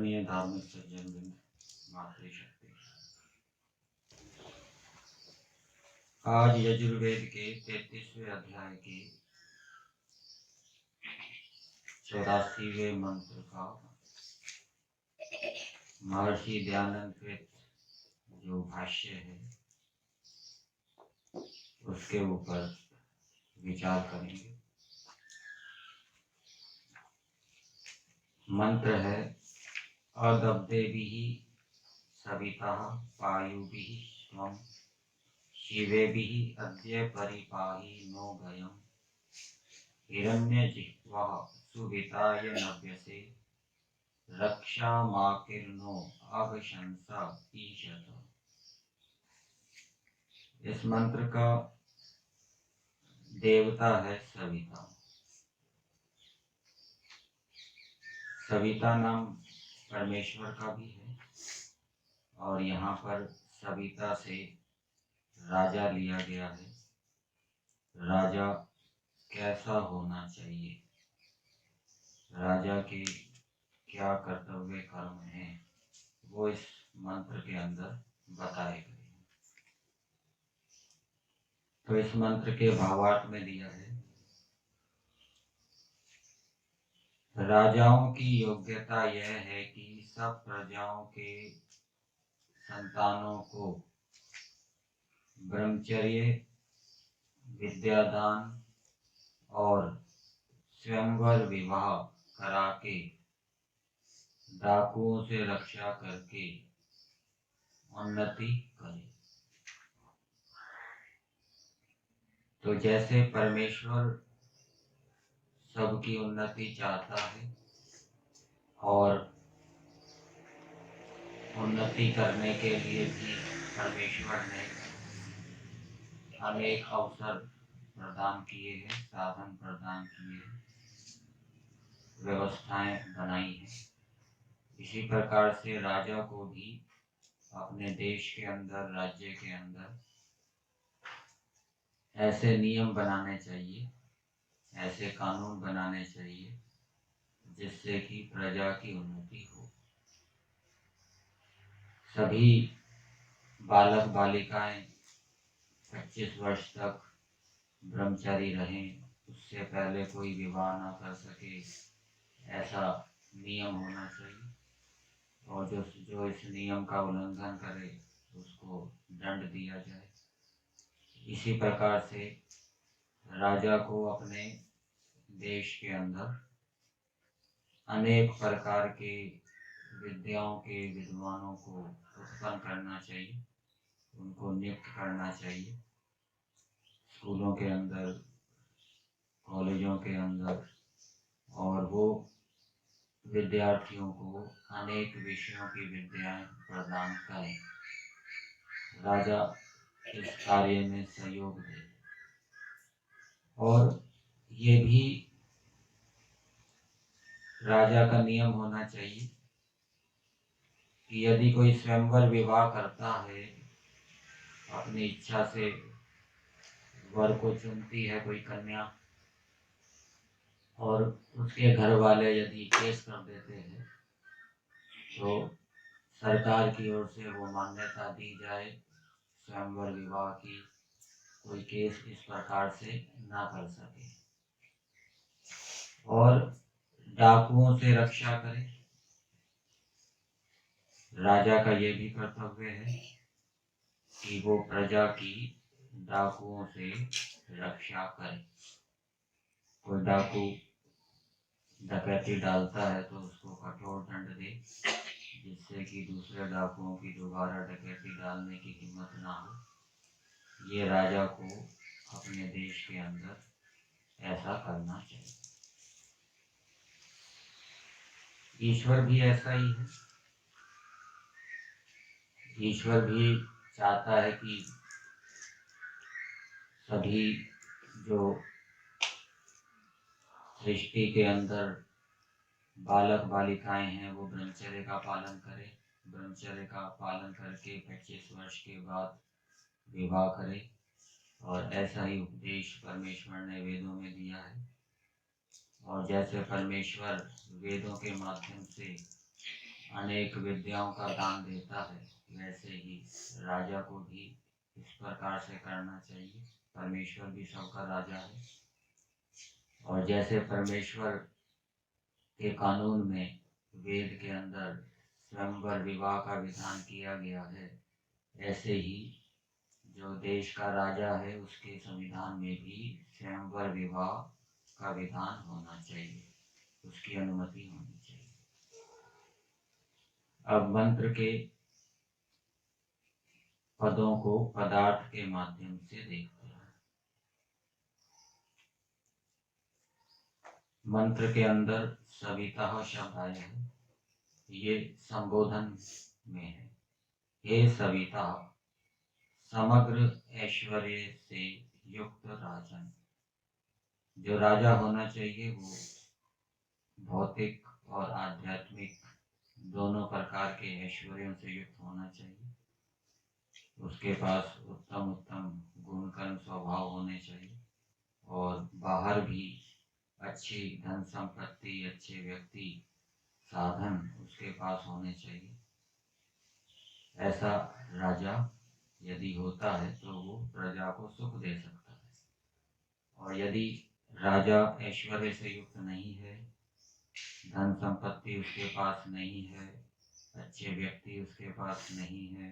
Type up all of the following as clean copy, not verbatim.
आदरणीय धार्मिक सज्जन वृंद, मातृशक्ति, आज यजुर्वेद के 33वें अध्याय के 84वें मंत्र का महर्षि दयानंद कृत जो भाष्य है उसके ऊपर विचार करेंगे। मंत्र है अदब्धेभिः सवितः पायुभिः स्वं शिवेभिः अद्य परिपाहि नो भयं हिरण्यजिह्वः सुविताय नव्यसे रक्षामाकीर्णो अघशंसा ईशत। इस मंत्र का देवता है सविता। सविता नाम परमेश्वर का भी है और यहाँ पर सविता से राजा लिया गया है। राजा कैसा होना चाहिए, राजा के क्या कर्तव्य कर्म हैं, वो इस मंत्र के अंदर बताए गए हैं। तो इस मंत्र के भावार्थ में दिया है, राजाओं की योग्यता यह है कि सब प्रजाओं के संतानों को ब्रह्मचर्य, विद्यादान और स्वयंवर विवाह करा के डाकुओं से रक्षा करके उन्नति करे। तो जैसे परमेश्वर सबकी उन्नति चाहता है और उन्नति करने के लिए भी परमेश्वर ने अनेक अवसर प्रदान किए हैं, साधन प्रदान किए हैं, व्यवस्थाएं बनाई हैं। इसी प्रकार से राजा को भी अपने देश के अंदर, राज्य के अंदर ऐसे नियम बनाने चाहिए, ऐसे कानून बनाने चाहिए जिससे कि प्रजा की उन्नति हो। सभी बालक बालिकाएं 25 वर्ष तक ब्रह्मचारी रहें, उससे पहले कोई विवाह ना कर सके, ऐसा नियम होना चाहिए। और जो इस नियम का उल्लंघन करे उसको दंड दिया जाए। इसी प्रकार से राजा को अपने देश के अंदर अनेक प्रकार के विद्याओं के विद्वानों को उत्पन्न करना चाहिए, उनको नियुक्त करना चाहिए। स्कूलों के अंदर, कॉलेजों के अंदर, और वो विद्यार्थियों को अनेक विषयों की विद्याएं प्रदान करें। राजा इस कार्य में सहयोग दे। और ये भी राजा का नियम होना चाहिए कि यदि कोई स्वयंवर विवाह करता है, अपनी इच्छा से वर को चुनती है कोई कन्या, और उसके घर वाले यदि केस कर देते हैं तो सरकार की ओर से वो मान्यता दी जाए स्वयंवर विवाह की, कोई केस इस प्रकार से ना कर सके। और डाकुओं से रक्षा करे। राजा का ये भी कर्तव्य है कि वो प्रजा की डाकुओं से रक्षा करे। कोई डाकू डकैती डालता है तो उसको कठोर दंड दे, जिससे कि दूसरे डाकुओं की दोबारा डकैती डालने की हिम्मत ना हो। ये राजा को अपने देश के अंदर ऐसा करना चाहिए। ईश्वर भी ऐसा ही है। ईश्वर भी चाहता है कि सभी जो सृष्टि के अंदर बालक बालिकाएं हैं वो ब्रह्मचर्य का पालन करें। ब्रह्मचर्य का पालन करके 25 वर्ष के बाद विवाह करें। और ऐसा ही उपदेश परमेश्वर ने वेदों में दिया है। और जैसे परमेश्वर वेदों के माध्यम से अनेक विद्याओं का दान देता है, वैसे ही राजा को भी इस प्रकार से करना चाहिए। परमेश्वर भी सबका राजा है, और जैसे परमेश्वर के कानून में, वेद के अंदर स्वयंवर विवाह का विधान किया गया है, ऐसे ही जो देश का राजा है उसके संविधान में भी स्वयंवर विवाह का विधान होना चाहिए, उसकी अनुमति होनी चाहिए। अब मंत्र के पदों को पदार्थ के माध्यम से देखते हैं। मंत्र के अंदर सविता शब्द आया है, ये संबोधन में है। हे सविता, समग्र ऐश्वर्य से युक्त राजन। जो राजा होना चाहिए वो भौतिक और आध्यात्मिक दोनों प्रकार के ऐश्वर्यों से युक्त होना चाहिए। उसके पास उत्तम उत्तम गुण कर्म स्वभाव होने चाहिए, और बाहर भी अच्छी धन संपत्ति, अच्छे व्यक्ति, साधन उसके पास होने चाहिए। ऐसा राजा यदि होता है तो वो प्रजा को सुख दे सकता है। और यदि राजा ऐश्वर्य से युक्त नहीं है, धन संपत्ति उसके पास नहीं है, अच्छे व्यक्ति उसके पास नहीं है,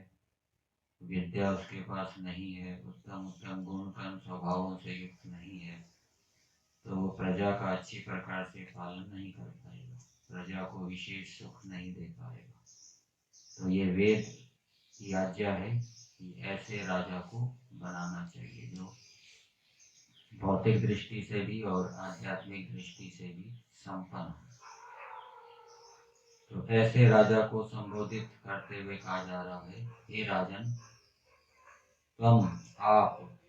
विद्या उसके पास नहीं है, उत्तम उत्तम गुण कर्म स्वभावों से युक्त नहीं है, तो वो प्रजा का अच्छी प्रकार से पालन नहीं कर पाएगा, प्रजा को विशेष सुख नहीं दे पाएगा। तो ये वेद की आज्ञा है कि ऐसे राजा को बनाना चाहिए जो भौतिक दृष्टि से भी और आध्यात्मिक दृष्टि से भी संपन्न हो। तो ऐसे राजा को संबोधित करते हुए कहा जा रहा है, हे राजन, तुम आप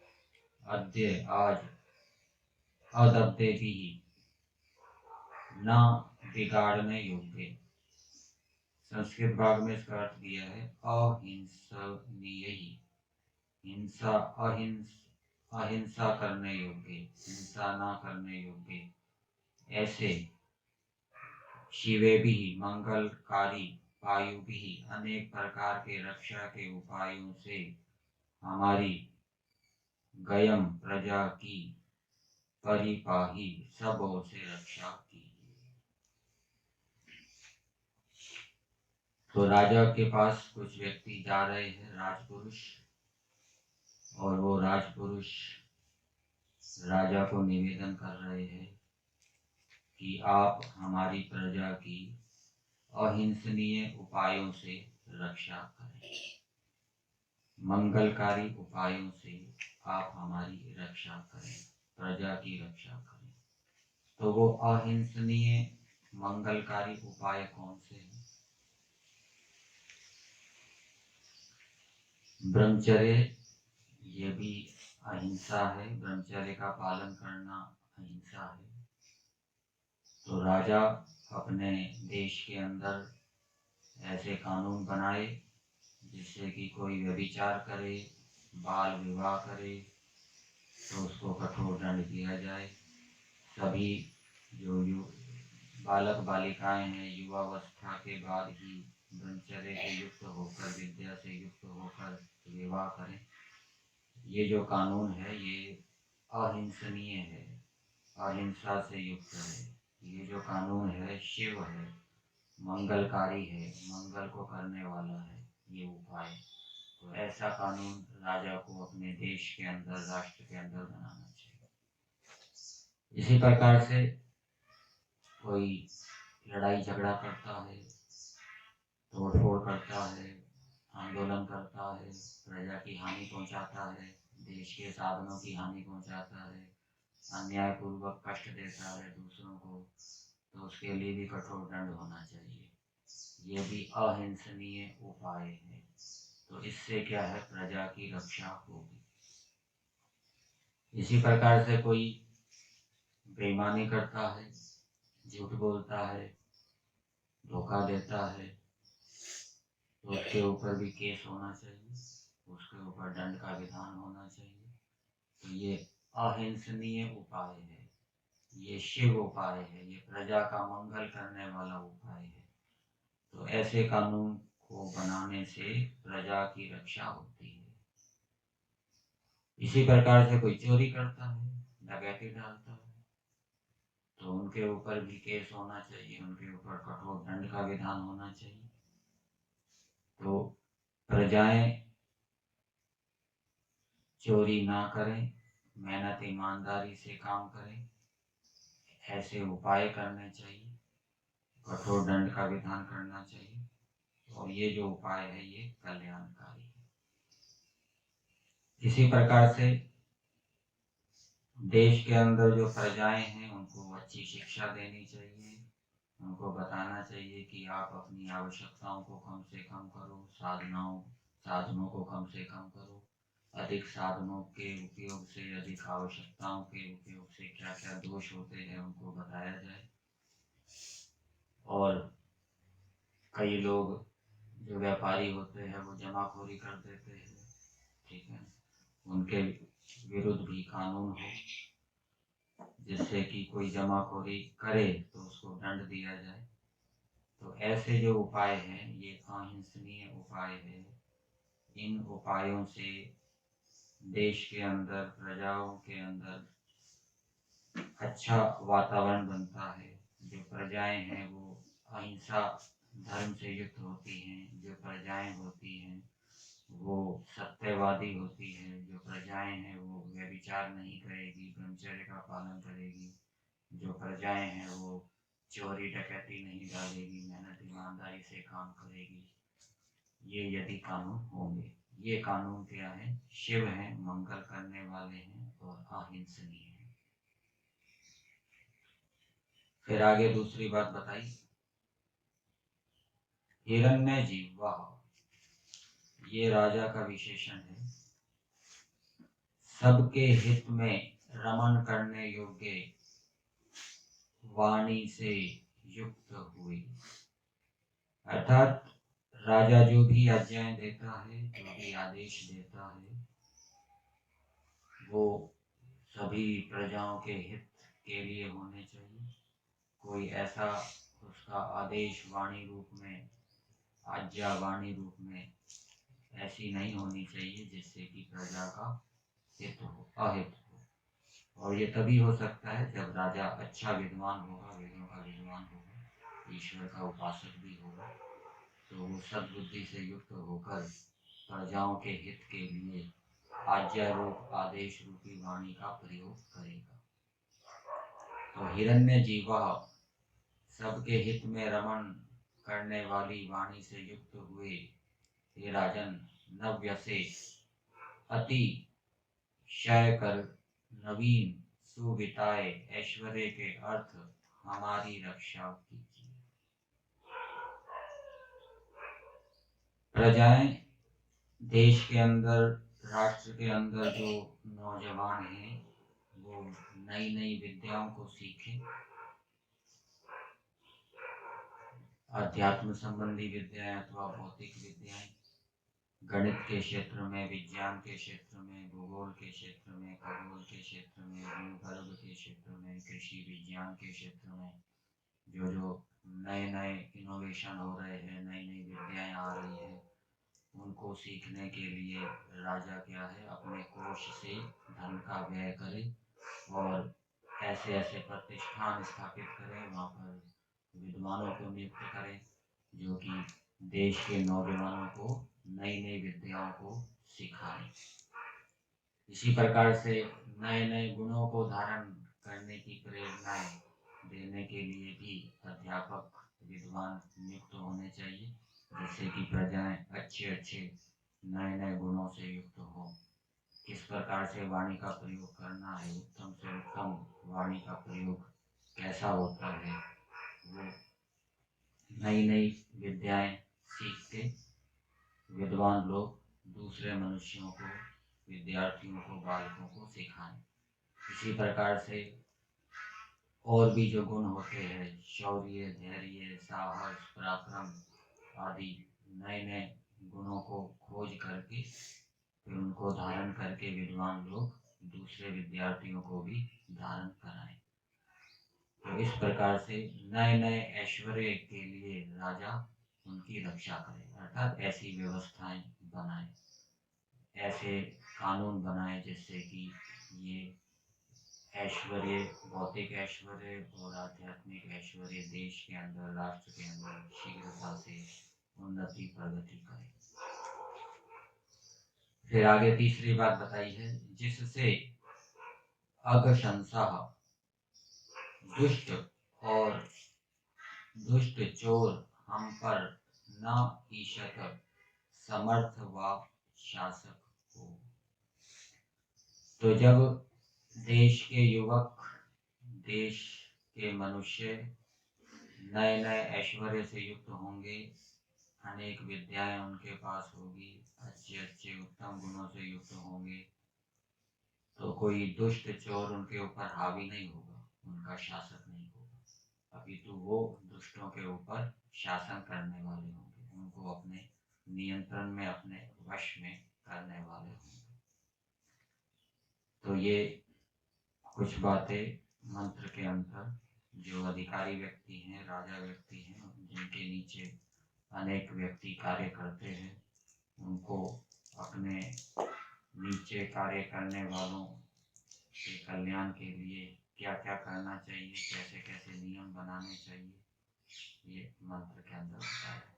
अद्य आज अदब्दे भी न बिगाड़ने योग्य। संस्कृत भाग में इसका अर्थ दिया है अहिंसनीय ही, हिंसा अहिंसा करने योग्य, हिंसा ना करने योग्य। ऐसे शिवे भी मंगलकारी वायु भी अनेक प्रकार के रक्षा के उपायों से हमारी गयम प्रजा की परिपाही सब ओर से रक्षा की। तो राजा के पास कुछ व्यक्ति जा रहे हैं, राजपुरुष, और वो राजपुरुष राजा को निवेदन कर रहे हैं कि आप हमारी प्रजा की अहिंसनीय उपायों से रक्षा करें, मंगलकारी उपायों से आप हमारी रक्षा करें, प्रजा की रक्षा करें। तो वो अहिंसनीय मंगलकारी उपाय कौन से हैं? ब्रह्मचर्य, ये भी अहिंसा है, ब्रह्मचर्य का पालन करना अहिंसा है। तो राजा अपने देश के अंदर ऐसे कानून बनाए जिससे कि कोई व्यभिचार करे, बाल विवाह करे तो उसको कठोर दंड दिया जाए। सभी जो बालक बालिकाएं हैं, युवावस्था के बाद ही ब्रह्मचर्य से युक्त होकर, विद्या से युक्त होकर विवाह करें। ये जो कानून है ये अहिंसनीय है, अहिंसा से युक्त है। ये जो कानून है शिव है, मंगलकारी है, मंगल को करने वाला है ये उपाय। तो ऐसा कानून राजा को अपने देश के अंदर, राष्ट्र के अंदर बनाना चाहिए। इसी प्रकार से कोई लड़ाई झगड़ा करता है, तोड़फोड़ करता है, आंदोलन करता है, प्रजा की हानि पहुंचाता है, देश के साधनों की हानि पहुंचाता है, अन्यायपूर्वक कष्ट देता है दूसरों को, तो उसके लिए भी कठोर दंड होना चाहिए। ये भी अहिंसनीय उपाय है। तो इससे क्या है, प्रजा की रक्षा होगी। इसी प्रकार से कोई बेईमानी करता है, झूठ बोलता है, धोखा देता है, तो उसके ऊपर भी केस होना चाहिए, उसके ऊपर दंड का विधान होना चाहिए। तो ये अहिंसनीय उपाय है, ये शिव उपाय है, ये प्रजा का मंगल करने वाला उपाय है। तो ऐसे कानून को बनाने से प्रजा की रक्षा होती है। इसी प्रकार से कोई चोरी करता है, डकैती डालता है, तो उनके ऊपर भी केस होना चाहिए, उनके ऊपर कठोर दंड का विधान होना चाहिए। तो प्रजाएं चोरी ना करें, मेहनत ईमानदारी से काम करें, ऐसे उपाय करने चाहिए, कठोर दंड का विधान करना चाहिए, और ये जो उपाय है ये कल्याणकारी है। इसी प्रकार से देश के अंदर जो प्रजाएं हैं उनको अच्छी शिक्षा देनी चाहिए, उनको बताना चाहिए कि आप अपनी आवश्यकताओं को कम से कम करो, साधनों को कम से कम करो, अधिक साधनों के उपयोग से, अधिक आवश्यकताओं के उपयोग से क्या क्या दोष होते हैं उनको बताया जाए। और कई लोग जो व्यापारी होते हैं वो जमाखोरी कर देते हैं, ठीक है, उनके विरुद्ध भी कानून हो जिससे कि कोई जमाखोरी करे तो उसको दंड दिया जाए। तो ऐसे जो उपाय हैं ये अहिंसनीय उपाय है। इन उपायों से देश के अंदर, प्रजाओं के अंदर अच्छा वातावरण बनता है। जो प्रजाएं हैं वो अहिंसा धर्म से युक्त होती हैं, जो प्रजाएं होती हैं वो सत्यवादी होती है, जो प्रजाएं हैं वो व्यभिचार नहीं करेगी, ब्रह्मचर्य का पालन करेगी, जो प्रजाएं हैं वो चोरी डकैती नहीं डालेगी, मेहनत ईमानदारी से काम करेगी। ये यदि कानून होंगे, ये कानून क्या है? शिव हैं, मंगल करने वाले हैं और अहिंसनीय हैं। फिर आगे दूसरी बात बताई, हिरण्यजिह्वा, ये राजा का विशेषण है। सबके हित में रमण करने योग्य वाणी से युक्त हुई, अर्थात राजा जो भी आज्ञाएं देता है, जो भी आदेश देता है, वो सभी प्रजाओं के हित के लिए होने चाहिए। कोई ऐसा उसका आदेश वाणी रूप में, आज्ञा वाणी रूप में ऐसी नहीं होनी चाहिए जिससे कि प्रजा का हित हो, अहित हो। और ये तभी हो सकता है जब राजा अच्छा विद्वान होगा, वेदों का विद्वान होगा, ईश्वर का उपासक भी होगा, तो वो सद्बुद्धि से युक्त होकर प्रजाओं के हित के लिए आज्ञा रूप, आदेश रूपी वाणी का प्रयोग करेगा। तो हिरण्यजिह्वा, सबके हित में रमण करने वाली वाणी से युक्त हुए हे राजन, नव्यसे अति क्षय कर नवीन सुविताए ऐश्वर्य के अर्थ हमारी रक्षा कीजिए। प्रजाएं देश के अंदर, राष्ट्र के अंदर जो नौजवान हैं वो नई नई विद्याओं को सीखें, अध्यात्म संबंधी विद्याएं अथवा भौतिक विद्याएं, गणित के क्षेत्र में, विज्ञान के क्षेत्र में, भूगोल के क्षेत्र में, खगोल के क्षेत्र में, भूगर्भ के क्षेत्र में, कृषि विज्ञान के क्षेत्र में जो जो नए नए इनोवेशन हो रहे हैं, नई नई विद्याएं आ रही है, उनको सीखने के लिए राजा क्या है, अपने कोष से धन का व्यय करे और ऐसे ऐसे प्रतिष्ठान स्थापित करें, वहाँ पर विद्वानों को नियुक्त करें जो कि देश के नौजवानों को नई नई विद्याओं को सिखाएं। इसी प्रकार से नए नए गुणों को धारण करने की प्रेरणाएं देने के लिए भी अध्यापक, विद्वान नियुक्त होने चाहिए, जिससे कि प्रजाएं अच्छे अच्छे नए नए गुणों से युक्त हो। किस प्रकार से वाणी का प्रयोग करना है, उत्तम से उत्तम वाणी का प्रयोग कैसा होता है, वो नई नई विद्याएं सीख के विद्वान लोग दूसरे मनुष्यों को, विद्यार्थियों को, बालकों को सिखाएं। इसी प्रकार से और भी जो गुण होते हैं, शौर्य, धैर्य, साहस, पराक्रम आदि नए नए गुणों को खोज करके फिर उनको धारण करके विद्वान लोग दूसरे विद्यार्थियों को भी धारण कराएं। तो इस प्रकार से नए नए ऐश्वर्य के लिए राजा उनकी रक्षा करे, अर्थात ऐसी व्यवस्थाएं बनाए, ऐसे कानून बनाए जिससे कि ये ऐश्वर्य, भौतिक ऐश्वर्य और आध्यात्मिक ऐश्वर्य देश के अंदर, राष्ट्र के अंदर शीघ्रता से उन्नति प्रगति करे। फिर आगे तीसरी बात बताई है, जिससे अघशंसः, दुष्ट और दुष्ट चोर हम पर न ईशत समर्थ व शासक हो। तो जब देश के युवक, देश के मनुष्य नए नए ऐश्वर्य से युक्त होंगे, अनेक विद्याएं उनके पास होगी, अच्छे अच्छे उत्तम गुणों से युक्त होंगे, तो कोई दुष्ट चोर उनके ऊपर हावी नहीं होगा, उनका शासक नहीं होगा, अपितु वो दुष्टों के ऊपर शासन करने वाले होंगे, उनको अपने नियंत्रण में, अपने वश में करने वाले होंगे। तो ये कुछ बातें मंत्र के अंतर, जो अधिकारी व्यक्ति हैं, राजा व्यक्ति हैं, जिनके नीचे अनेक व्यक्ति कार्य करते हैं, उनको अपने नीचे कार्य करने वालों के कल्याण के लिए क्या क्या करना चाहिए, कैसे कैसे नियम बनाने चाहिए, ये मंत्र के अंदर बताया है।